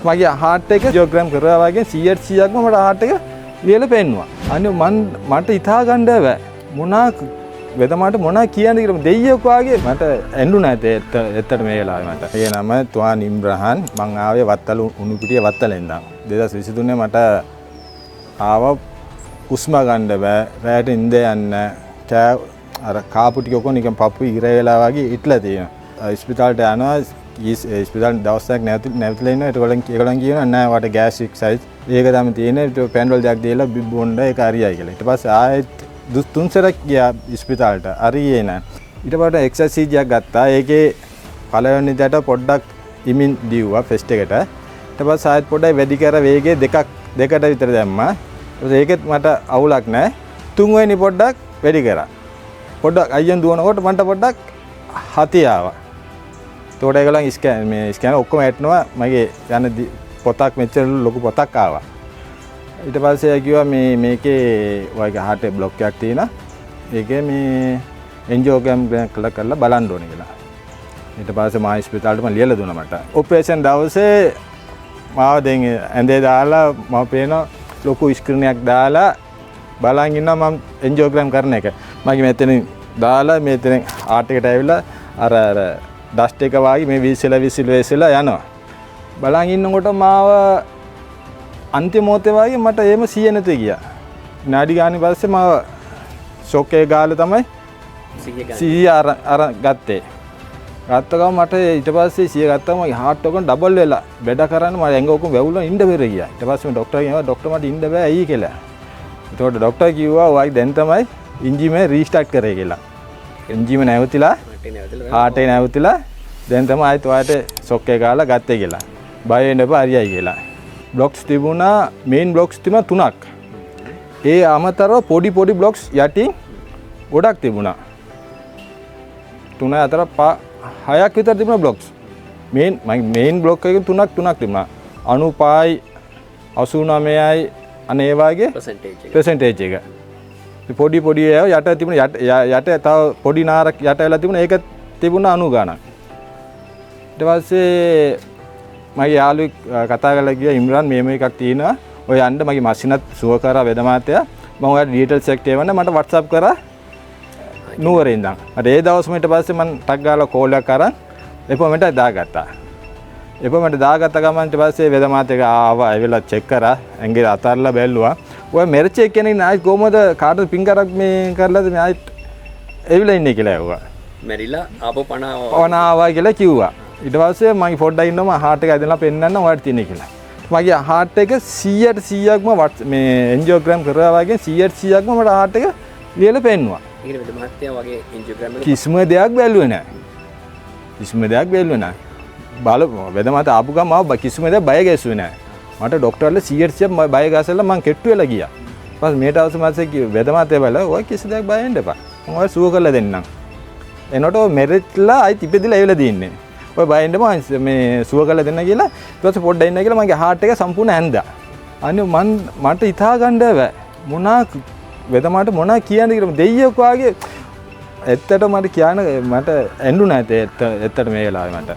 මගේ හાર્ට් එක ජියෝග්‍රෑම් කරා වගේ 100%ක්ම මට හાર્ට් එක ලියලා පෙන්නුවා. අනේ මට හිතා ගන්න බෑ. මොනා වෙදමාට මොනා කියන්නේ කියලා දෙයියෙක් වාගේ මට ඇඬුණා ඇත්තට මේ වෙලාවේ මට. ඒ නම තුවාන් ඉම්රහන් මං ආවේ වත්තල උණුපිටිය වත්තලෙන් ඉඳන්. 2023 මට ආව හුස්ම ගන්න බෑ. රැයට ඉඳ යන්න අර කාපු ටික ඔක්කොම නිකන් පපු ඉර වෙලා වගේ ඉట్లా තියෙනවා. ඉස්පිතාලට යනවා ඉස්පිතාලේ දවසක් නැවතිලා ඉන්නවා. ඒගොල්ලන් කියනවා නෑ වට ගෑස්ට්‍රික් සයිස්. ඒක තමයි තියෙන්නේ. පැන්ඩෝල් දෙකක් දීලා බොන්න ඒක හරියයි කියලා. ඊට පස්සේ ආයෙත් තුන්සරක් ගියා ඉස්පිතාලට. හරියේ නෑ. ඊට පස්සේ එක්සර්සයිස් එකක් ගත්තා. ඒකේ පළවෙනි දට පොඩ්ඩක් ඉමින් දීුවා ෆෙස්ට් එකට. ඊට පස්සේ ආයෙත් පොඩ්ඩක් වැඩි කර වේගය දෙකට විතර දැම්මා. ඒකෙත් මට අවුලක් නෑ. තුන්වෙනි පොඩ්ඩක් වැඩි කරා. පොඩ්ඩක් අයියෙන් දුවනකොට මන්ට පොඩ්ඩක් හතිය ආවා. ඒතකොට ඒගොල්ලන් ස්කෑන් ඔක්කොම ඇට්නවා මගේ යන පොතක් මෙච්චර ලොකු පොතක් ආවා. ඊට පස්සේ කිව්වා මේකේ වගේ හાર્ට් එක බ්ලොක් එකක් තියෙනවා. ඒකේ මේ එන්ජියෝග්‍රෑම් කරලා බලන්න ඕනේ කියලා. ඊට පස්සේ මා ඉස්පිතාලෙට මම ලියලා දුන්නා මට. ඔපරේෂන් දවසේ මාව දැන් ඇඳේ දාලා මම පේන ලොකු ස්ක්‍රීන් එකක් දාලා බලන් ඉන්නවා මම එන්ජියෝග්‍රෑම් කරන එක. මගේ මෙතනින් දාලා මෙතනින් ආට් එකට ඇවිල්ලා අර ඩස්ට් එක වාගේ මේ විසිලා යනවා. බලන් ඉන්නකොට මාව අන්තිම මොහොතේ වාගේ මට එහෙම සිහිය නැති ගියා. විනාඩි ගානේ පස්සේ මාව ෂොක් එක ගාලා තමයි සිහිය අර ගත්තේ. ගත්ත ගමන් මට ඊට පස්සේ සිහිය ගත්තම මගේ හાર્ට් එක ඩබල් වෙලා බෙඩ කරන්න මම ඇඟ ඔක්කොම වැවුලා ඉන්න බැර ගියා. ඊට පස්සේ මම ડોක්ටර් කියනවා ડોක්ටර් මට ඉන්න බෑ ඇයි කියලා. ඒතකොට ડોක්ටර් කිව්වා ඔයයි දැන් තමයි එන්ජිම රීස්ටාර්ට් කරේ කියලා. එන්ජිම නැවතිලා හાર્ට් එක නැවතිලා දැන් තමයි ආයෙත් ඔයාලට ෂොක් එක ගාලා ගත්තේ කියලා. බය වෙන්න එපා හරියයි කියලා. බ්ලොක්ස් තිබුණා මේන් බ්ලොක්ස් තිබුණා 3ක්. ඒ අමතරව පොඩි බ්ලොක්ස් යටින් ගොඩක් තිබුණා. 3 අතර 6ක් විතර තිබුණා බ්ලොක්ස්. මේන් බ්ලොක් එකේ 3ක් තිබුණා. 95යි 89යි අනේ ඒ වගේ පර්සන්ටේජ් එක. පොඩි ඒවා යට තිබුණා යට තව පොඩි නාරක් යට වෙලා තිබුණා ඒක තිබුණා 90 ගණන්. ඊට පස්සේ මගේ යාළුවෙක් කතා කරලා ගියා ඉම්රාන් මේම එකක් තියෙනවා. ඔය යන්න මගේ මැෂිනත් සුව කරා වෙදමාතයා. මම ඔයාලට ඩීටේල්ස් එකක් එවන්න මට WhatsApp කරා නුවරේ ඉඳන්. අර ඒ දවස්ම ඊට පස්සේ මම ටක් ගාලා කෝල් එකක් අරන් එපොමෙන්ට් එක දාගත්තා. එපොමෙන්ට් දාගත්ත ගමන් ඊට පස්සේ වෙදමාතයා ආවා ඇවිල්ලා චෙක් කරා. ඇඟේ අතල්ලා බැලුවා. ඔය මෙර්ච් එක කෙනෙක් නායි කොහමද කාටද පින් කරක් මේ කරලාද මේ ආයිත් එවිලා ඉන්නේ කියලා ඇහුවා. මැරිලා ආපහු පණ ආවා කියලා කිව්වා. ඊට පස්සේ මම ෆොටෝ ඉන්නම හાર્ට් එක ඇදලා පෙන්නන්න ඔයාලට තියෙන්නේ කියලා. මගේ හાર્ට් එක 100%ක්ම මේ එන්ජියෝග්‍රෑම් කරා වගේ 100%ක්ම මට හાર્ට් එක ලියලා පෙන්නුවා. ඒකේ වෙද මහත්තයා වගේ එන්ජියෝග්‍රෑම් වල කිසිම දෙයක් බැලුවේ නැහැ. බල වෙද මත ආපු ගම ආව කිසිම දෙයක් බය ගැසුවේ නැහැ. මට ડોක්ටර්ලා 100% බය ගැසලා මං කෙට්ටු වෙලා ගියා. ඊපස් මේට අවශ්‍ය මාසේ කිව්ව වෙද මතේ බල ඔය කිසි දෙයක් බය වෙන්න එපා. මම ඔය සුව කරලා දෙන්නම්. එනකොට මෙරිට්ලා අයි තිබෙදිලා ඇවිල්ලා දින්නේ. ඔය බය වෙන්න මේ සුව කරලා දෙන්න කියලා ඊට පස්සේ පොඩ්ඩක් ඉන්න කියලා මගේ හાર્ට් එක සම්පූර්ණ ඇඳා. අනේ මට හිතා ගන්න බෑ. මොනා වෙදමාට මොනා කියන්නේ කියලා දෙයියෙක් වාගේ ඇත්තට මට කියන්න මට ඇඬුණා ඇත්තට මේ වෙලාවේ මට.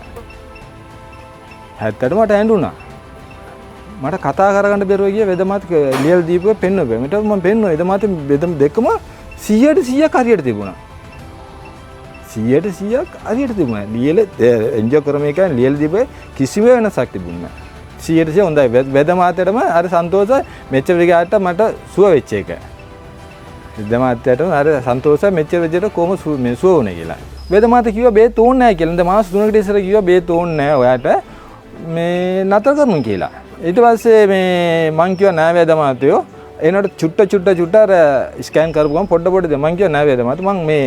ඇත්තට මට ඇඬුණා. මට කතා කරගන්න බැරුව ගිය වෙදමාත් ලියලා දීපුවේ පෙන්නුවේ. මට මම පෙන්නුවා වෙදමාත් දෙකම 100% හරියට තිබුණා. 100% හරියට තිබුණා. ලියලා එන්ජොයි කරම එක ලියලා දීපේ කිසිම වෙනසක් තිබුණේ නැහැ. 100% හොඳයි. වෙදමාතේටම අර සන්තෝෂයි මෙච්චර විගාට මට සුව වෙච්ච එක. වෙදමාතේටම අර සන්තෝෂයි මෙච්චර විදිහට කොහොම මේ සුව වුණේ කියලා. වෙදමාත කිව්වා බේත් ඕනේ නැහැ කියලා. දැන් මාස 3කට ඉස්සර කිව්වා බේත් ඕනේ නැහැ ඔයාට මේ නතර කරමු කියලා. ඊට පස්සේ මේ මං කිව්වා නෑ වේදමාතයෝ එනකොට චුට්ට අර ස්කෑන් කරපු ගමන් පොඩ දෙ මං කිව්වා නෑ වේදමාත මං මේ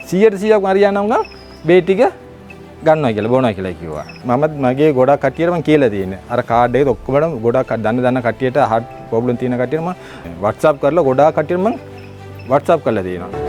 100%ක් හරියනම් ගම් බේ ටික ගන්නවා කියලා බොනවා කියලා කිව්වා. මමත් මගේ ගොඩක් කට්ටියට මං කියලා තියෙන්නේ. අර කාඩ් එකේ ඔක්කොම ගොඩක් දන්න කට්ටියට හાર્ට් ප්‍රොබ්ලම් තියෙන කට්ටියට මං WhatsApp කරලා ගොඩාක් කට්ටියට මං WhatsApp කරලා තියෙනවා.